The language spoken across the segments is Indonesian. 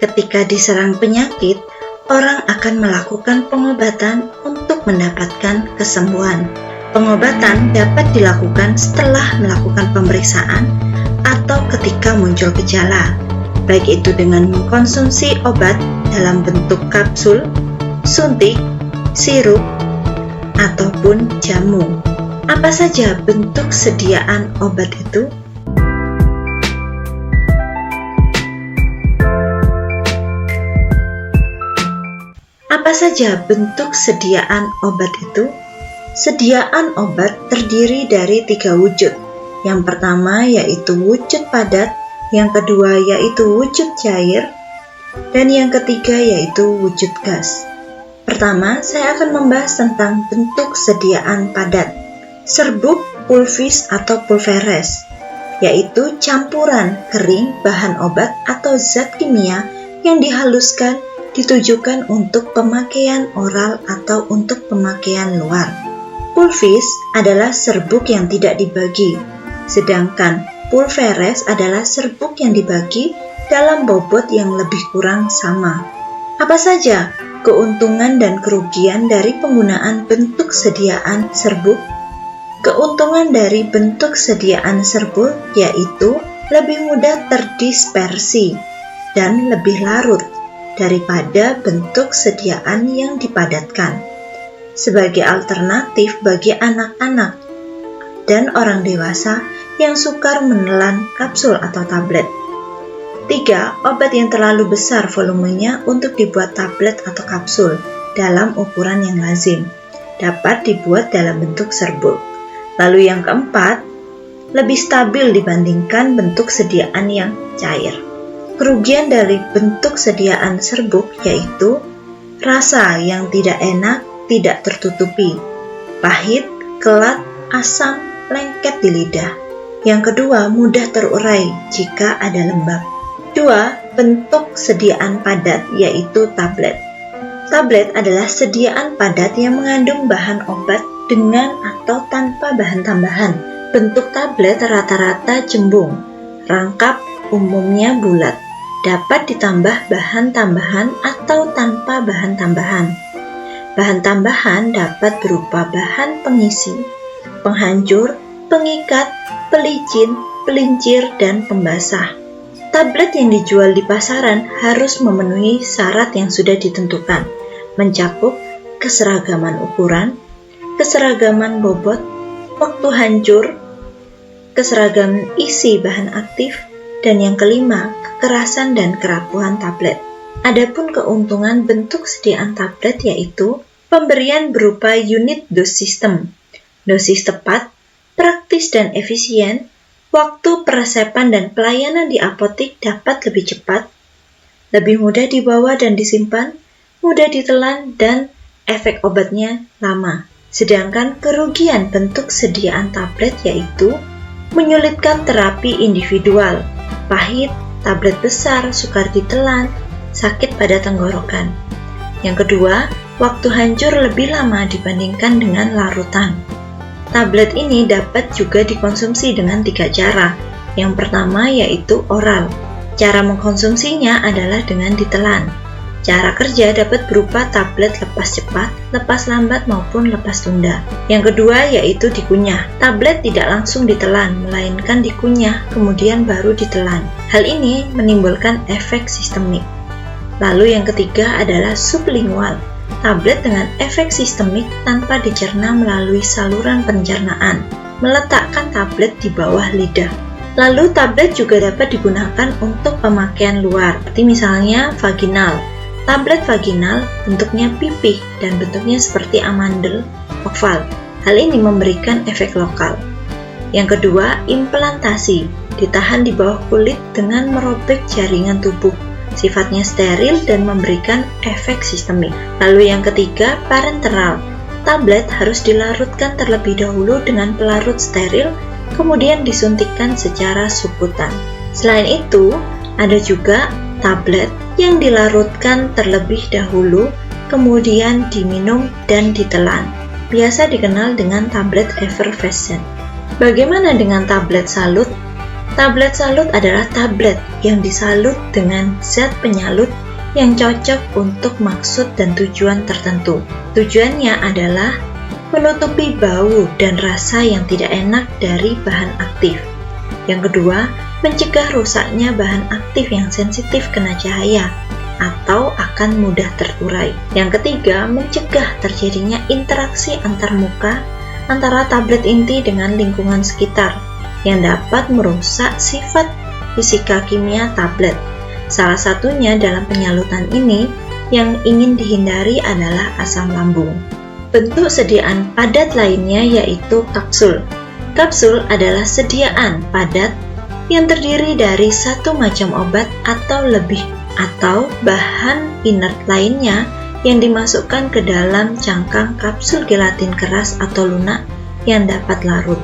Ketika diserang penyakit, orang akan melakukan pengobatan untuk mendapatkan kesembuhan. Pengobatan dapat dilakukan setelah melakukan pemeriksaan atau ketika muncul gejala, baik itu dengan mengkonsumsi obat dalam bentuk kapsul, suntik, sirup, ataupun jamu. Apa saja bentuk sediaan obat itu? Apa saja bentuk sediaan obat itu? Sediaan obat terdiri dari 3 wujud. Yang pertama yaitu wujud padat, yang kedua yaitu wujud cair, dan yang ketiga yaitu wujud gas. Pertama, saya akan membahas tentang bentuk sediaan padat. Serbuk, pulvis atau pulveres, yaitu campuran kering bahan obat atau zat kimia yang dihaluskan ditujukan untuk pemakaian oral atau untuk pemakaian luar. Pulvis adalah serbuk yang tidak dibagi, sedangkan pulveres adalah serbuk yang dibagi dalam bobot yang lebih kurang sama. Apa saja keuntungan dan kerugian dari penggunaan bentuk sediaan serbuk? Keuntungan dari bentuk sediaan serbuk yaitu lebih mudah terdispersi dan lebih larut daripada bentuk sediaan yang dipadatkan. Sebagai alternatif bagi anak-anak dan orang dewasa yang sukar menelan kapsul atau tablet. 3. Obat yang terlalu besar volumenya untuk dibuat tablet atau kapsul dalam ukuran yang lazim dapat dibuat dalam bentuk serbuk. Lalu yang keempat, lebih stabil dibandingkan bentuk sediaan yang cair. Kerugian dari bentuk sediaan serbuk yaitu rasa yang tidak enak, tidak tertutupi, pahit, kelat, asam, lengket di lidah. Yang kedua, mudah terurai jika ada lembab. 2. Bentuk sediaan padat yaitu tablet. Tablet adalah sediaan padat yang mengandung bahan obat dengan atau tanpa bahan tambahan. Bentuk tablet rata-rata cembung, rangkap, umumnya bulat. Dapat ditambah bahan tambahan atau tanpa bahan tambahan. Bahan tambahan dapat berupa bahan pengisi, penghancur, pengikat, pelicin, pelincir, dan pembasah. Tablet yang dijual di pasaran harus memenuhi syarat yang sudah ditentukan, mencakup keseragaman ukuran, keseragaman bobot, waktu hancur, keseragaman isi bahan aktif, dan yang kelima, kekerasan dan kerapuhan tablet. Adapun keuntungan bentuk sediaan tablet yaitu pemberian berupa unit dose system, dosis tepat, praktis dan efisien, waktu peresepan dan pelayanan di apotik dapat lebih cepat, lebih mudah dibawa dan disimpan, mudah ditelan, dan efek obatnya lama. Sedangkan kerugian bentuk sediaan tablet yaitu menyulitkan terapi individual, pahit, tablet besar, sukar ditelan, sakit pada tenggorokan. Yang kedua, waktu hancur lebih lama dibandingkan dengan larutan. Tablet ini dapat juga dikonsumsi dengan 3 cara. Yang pertama yaitu oral. Cara mengkonsumsinya adalah dengan ditelan. Cara kerja dapat berupa tablet lepas cepat, lepas lambat maupun lepas tunda. Yang kedua yaitu dikunyah. Tablet tidak langsung ditelan, melainkan dikunyah kemudian baru ditelan. Hal ini menimbulkan efek sistemik. Lalu yang ketiga adalah sublingual. Tablet dengan efek sistemik tanpa dicerna melalui saluran pencernaan, meletakkan tablet di bawah lidah. Lalu tablet juga dapat digunakan untuk pemakaian luar, seperti misalnya vaginal. Tablet vaginal bentuknya pipih dan bentuknya seperti amandel oval. Hal ini memberikan efek lokal. Yang kedua, implantasi. Ditahan di bawah kulit dengan merobek jaringan tubuh. Sifatnya steril dan memberikan efek sistemik. Lalu yang ketiga, parenteral. Tablet harus dilarutkan terlebih dahulu dengan pelarut steril, kemudian disuntikkan secara sukutan. Selain itu, ada juga tablet yang dilarutkan terlebih dahulu, kemudian diminum dan ditelan. Biasa dikenal dengan tablet effervescent. Bagaimana dengan tablet salut? Tablet salut adalah tablet yang disalut dengan zat penyalut yang cocok untuk maksud dan tujuan tertentu. Tujuannya adalah menutupi bau dan rasa yang tidak enak dari bahan aktif. Yang kedua, mencegah rusaknya bahan aktif yang sensitif kena cahaya atau akan mudah terurai. Yang ketiga, mencegah terjadinya interaksi antarmuka antara tablet inti dengan lingkungan sekitar yang dapat merusak sifat fisika kimia tablet. Salah satunya dalam penyalutan ini yang ingin dihindari adalah asam lambung. Bentuk sediaan padat lainnya yaitu kapsul. Kapsul adalah sediaan padat yang terdiri dari satu macam obat atau lebih atau bahan inert lainnya yang dimasukkan ke dalam cangkang kapsul gelatin keras atau lunak yang dapat larut.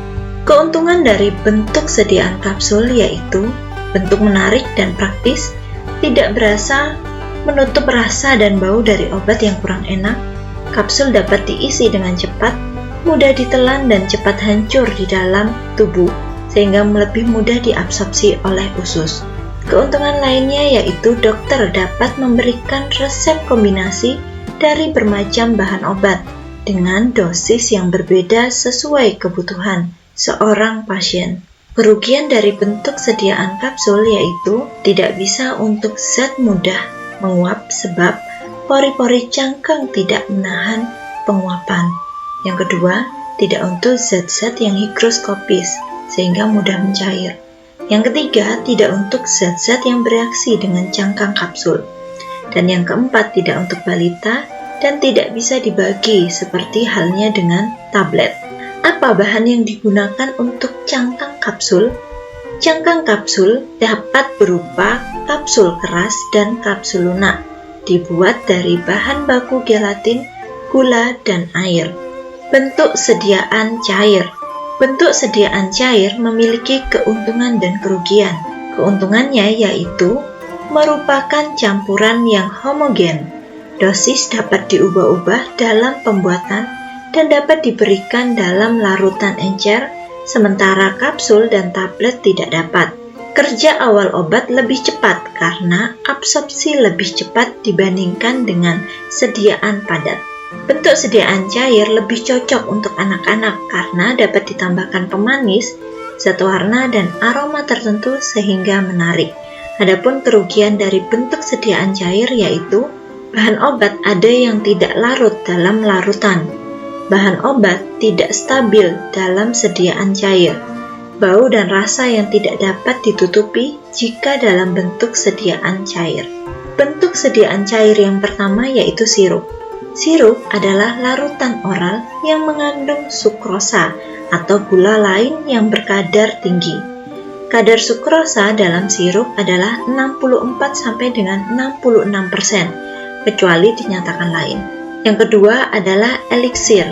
Keuntungan dari bentuk sediaan kapsul yaitu bentuk menarik dan praktis, tidak berasa menutup rasa dan bau dari obat yang kurang enak. Kapsul dapat diisi dengan cepat, mudah ditelan dan cepat hancur di dalam tubuh sehingga lebih mudah diabsorpsi oleh usus. Keuntungan lainnya yaitu dokter dapat memberikan resep kombinasi dari bermacam bahan obat dengan dosis yang berbeda sesuai kebutuhan seorang pasien. Kerugian dari bentuk sediaan kapsul yaitu tidak bisa untuk zat mudah menguap sebab pori-pori cangkang tidak menahan penguapan. Yang kedua, tidak untuk zat-zat yang higroskopis sehingga mudah mencair. Yang ketiga, tidak untuk zat-zat yang bereaksi dengan cangkang kapsul. Dan yang keempat, tidak untuk balita dan tidak bisa dibagi seperti halnya dengan tablet. Apa bahan yang digunakan untuk cangkang kapsul? Cangkang kapsul dapat berupa kapsul keras dan kapsul lunak, dibuat dari bahan baku gelatin, gula, dan air. Bentuk sediaan cair. Bentuk sediaan cair memiliki keuntungan dan kerugian. Keuntungannya yaitu merupakan campuran yang homogen. Dosis dapat diubah-ubah dalam pembuatan dan dapat diberikan dalam larutan encer, sementara kapsul dan tablet tidak dapat. Kerja awal obat lebih cepat karena absorpsi lebih cepat dibandingkan dengan sediaan padat. Bentuk sediaan cair lebih cocok untuk anak-anak karena dapat ditambahkan pemanis, zat warna, dan aroma tertentu sehingga menarik. Adapun kerugian dari bentuk sediaan cair yaitu bahan obat ada yang tidak larut dalam larutan. Bahan obat tidak stabil dalam sediaan cair. Bau dan rasa yang tidak dapat ditutupi jika dalam bentuk sediaan cair. Bentuk sediaan cair yang pertama yaitu sirup. Sirup adalah larutan oral yang mengandung sukrosa atau gula lain yang berkadar tinggi. Kadar sukrosa dalam sirup adalah 64 sampai dengan 66%, kecuali dinyatakan lain. Yang kedua adalah eliksir.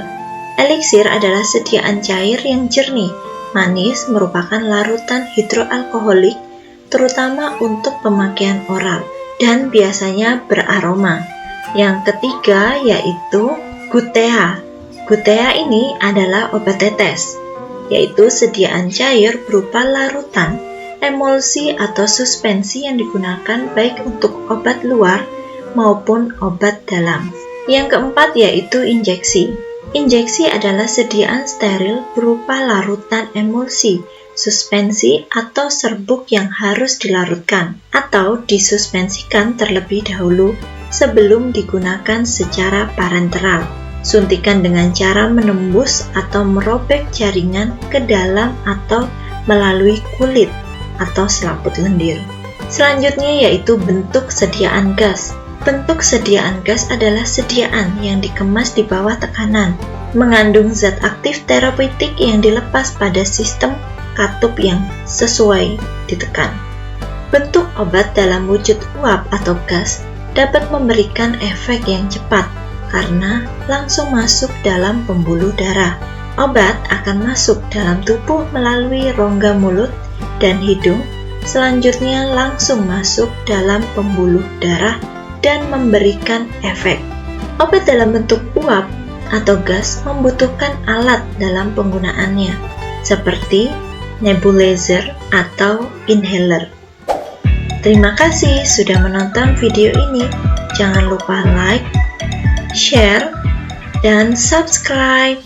Eliksir adalah sediaan cair yang jernih, manis, merupakan larutan hidroalkoholik, terutama untuk pemakaian oral, dan biasanya beraroma. Yang ketiga yaitu gutea. Gutea ini adalah obat tetes, yaitu sediaan cair berupa larutan, emulsi atau suspensi yang digunakan baik untuk obat luar maupun obat dalam. Yang keempat yaitu injeksi. Injeksi adalah sediaan steril berupa larutan emulsi, suspensi atau serbuk yang harus dilarutkan atau disuspensikan terlebih dahulu sebelum digunakan secara parenteral. Suntikan dengan cara menembus atau merobek jaringan ke dalam atau melalui kulit atau selaput lendir. Selanjutnya yaitu bentuk sediaan gas. Bentuk sediaan gas adalah sediaan yang dikemas di bawah tekanan, mengandung zat aktif terapeutik yang dilepas pada sistem katup yang sesuai ditekan. Bentuk obat dalam wujud uap atau gas dapat memberikan efek yang cepat karena langsung masuk dalam pembuluh darah. Obat akan masuk dalam tubuh melalui rongga mulut dan hidung, selanjutnya langsung masuk dalam pembuluh darah dan memberikan efek. Obat dalam bentuk uap atau gas membutuhkan alat dalam penggunaannya, seperti nebulizer, atau inhaler. Terima kasih sudah menonton video ini. Jangan lupa like, share, dan subscribe.